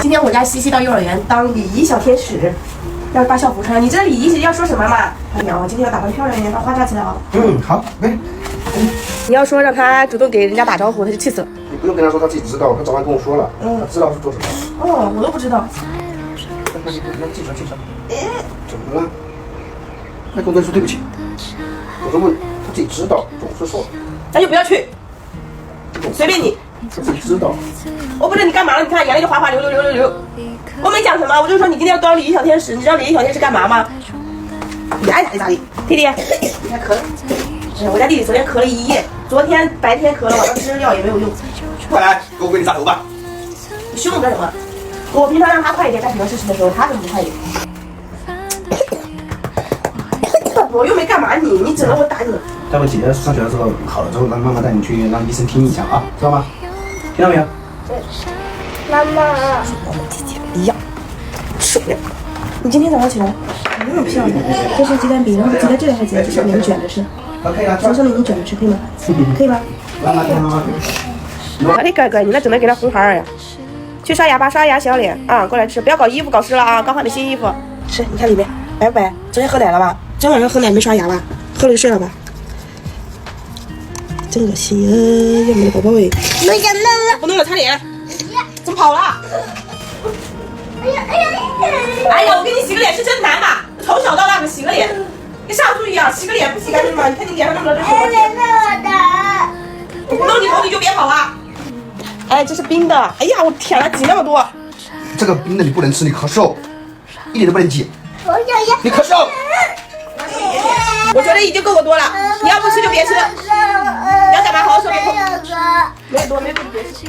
今天我家西西到幼儿园当礼仪小天使，要发校服穿。你这礼仪要说什么嘛？哎呀，我今天要打扮漂亮一点，把花扎起来啊。好，来。你要说让他主动给人家打招呼，他就气死了。你不用跟他说，他自己知道，他早上跟我说了，他知道是做什么。哦，我都不知道。那记着。怎么了？那跟我说对不起。我说问他自己知道，总是说。那就不要去，随便你。他自己知道。我不知道你干嘛了，你看眼泪就哗哗流。我没讲什么，我就说你今天要当礼仪小天使，你知道礼仪小天使干嘛吗？你爱咋地咋地。弟弟，你还咳了。我家弟弟昨天咳了一夜，昨天白天咳了，晚上吃药也没有用。快来，给我给你扎头吧。你凶我干什么？我平常让他快一点干什么事情的时候，他怎么不快一点？我又没干嘛你整了我打你。待会姐姐上学的时候好了之后，让妈妈带你去让医生听一下啊，知道吗？听到没有？妈妈，我们姐姐一样，受不了。你今天早上起来没有漂亮，这是鸡蛋饼，然后鸡在这里还是鸡在这上面卷着吃？可以了，从上面你卷着吃可以吗？可以吗？妈妈听吗？我的哥哥，你那整的给他红孩儿呀！去刷牙吧，刷牙洗好脸啊，过来吃，不要搞衣服搞湿了啊！刚换的新衣服，吃，你看里面白不白？昨天喝奶了吧？今晚上喝奶没刷牙吧？喝了就睡了吧？真恶心，要没的宝宝哎！不想弄了。不弄了，擦脸！怎么跑了？哎呀，我给你洗个脸是真难吧？从小到大的洗个脸，跟杀猪一样，洗个脸不洗干净吗？你看你脸上那么多我水。的。我弄你头你就别跑啊！哎，这是冰的。哎呀，我天哪，挤那么多！这个冰的你不能吃，你咳嗽，一点都不能挤。我想要。你咳嗽。我觉得已经够多了，你要不吃就别吃。你要干嘛？好好说。没有多，没有多，别吃。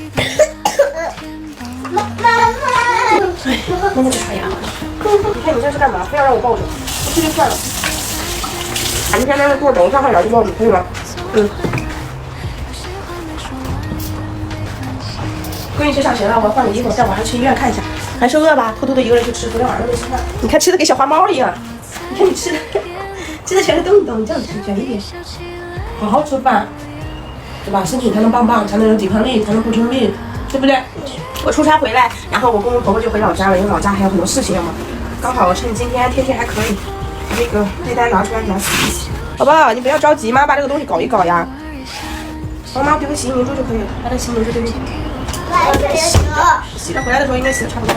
妈妈。哎，妈妈去刷牙了。你看你这是干嘛？非要让我抱着，不去就算了。你现在给我等一下，快点去抱你，可以吗？闺女去上学了，我要换个衣服，带晚上去医院看一下。还是饿吧？偷偷的一个人去吃，昨天晚上都没吃饭。你看吃的跟小花猫一样，你看你吃的，吃的全是东西，你这样吃卷一点，好好吃饭，对吧？身体才能棒棒，才能有抵抗力，才能不生病，对不对？我出差回来，然后我公公婆婆就回老家了，因为老家还有很多事情要忙。刚好我趁今天天气还可以，那个被单拿出来给他洗一洗。宝宝，你不要着急，妈把这个东西搞一搞呀。妈丢个洗衣凝珠就可以了，把这洗衣凝珠丢进去。洗了回来的时候应该洗的差不多。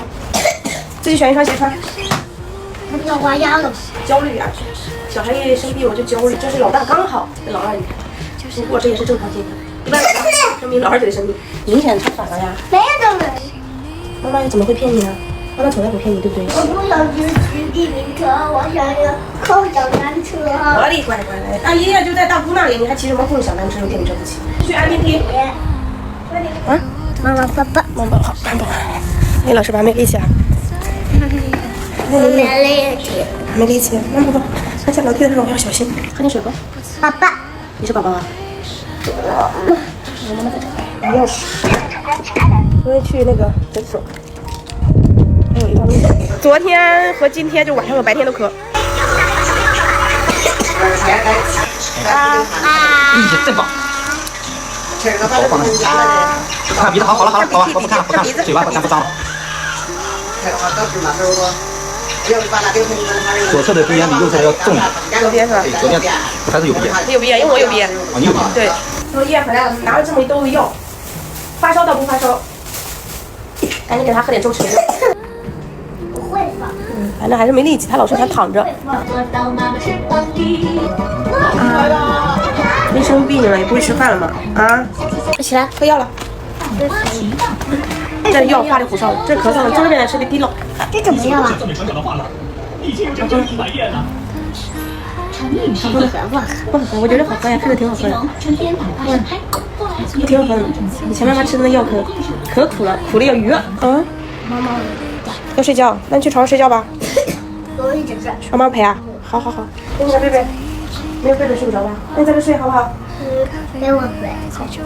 自己选一双鞋穿。不要花样了。焦虑啊！小孩一生病我就焦虑，这是老大刚好，这老二你看，不过这也是正常现象。一般老大生病，老二就得生病，明显唱反了呀。没有的人。妈妈怎么会骗你呢？妈妈从来不骗你，对不对？我不想去骑电瓶车，我想要扣小单车。我的乖乖的，阿姨就在大姑那里，你还骑什么共享单车？电瓶车不骑？去安电梯。啊，妈妈，爸爸，妈妈好，爸爸。哎，老师吧，没力气啊。我没力气。没力气，那宝宝，上下楼梯的时候要小心，喝点水喝。爸爸，你是宝宝啊？我妈妈在这儿，钥匙。我要去那个诊所。还有一道路。昨天和今天就晚上和白天都咳。力气真棒！看鼻子，好了，宝宝，不看，嘴巴不脏了。左侧的鼻炎比右侧要重一点。右边是吧？对，左边还是有鼻炎。有鼻炎，因为我有鼻炎。啊，你有鼻炎？对。从医院回来了，拿了这么一兜子药，发烧倒不发烧，赶紧给他喝点粥吃。不会吧？反正还是没力气，他老是想躺着。没生病了，也不会吃饭了嘛？啊，起来喝药了。这药化的虎烧，这咳嗽了，周边的吃的低了。这怎么样啊？我觉得好喝呀，吃的挺好喝的。挺好喝的。你前面妈吃的那药可苦了，苦的要鱼。嗯。妈妈要睡觉，那你去床上睡觉吧。我一直睡。让妈妈陪啊。好。给你个被被，没有被被睡不着吧？那你在这睡好不好？给我睡。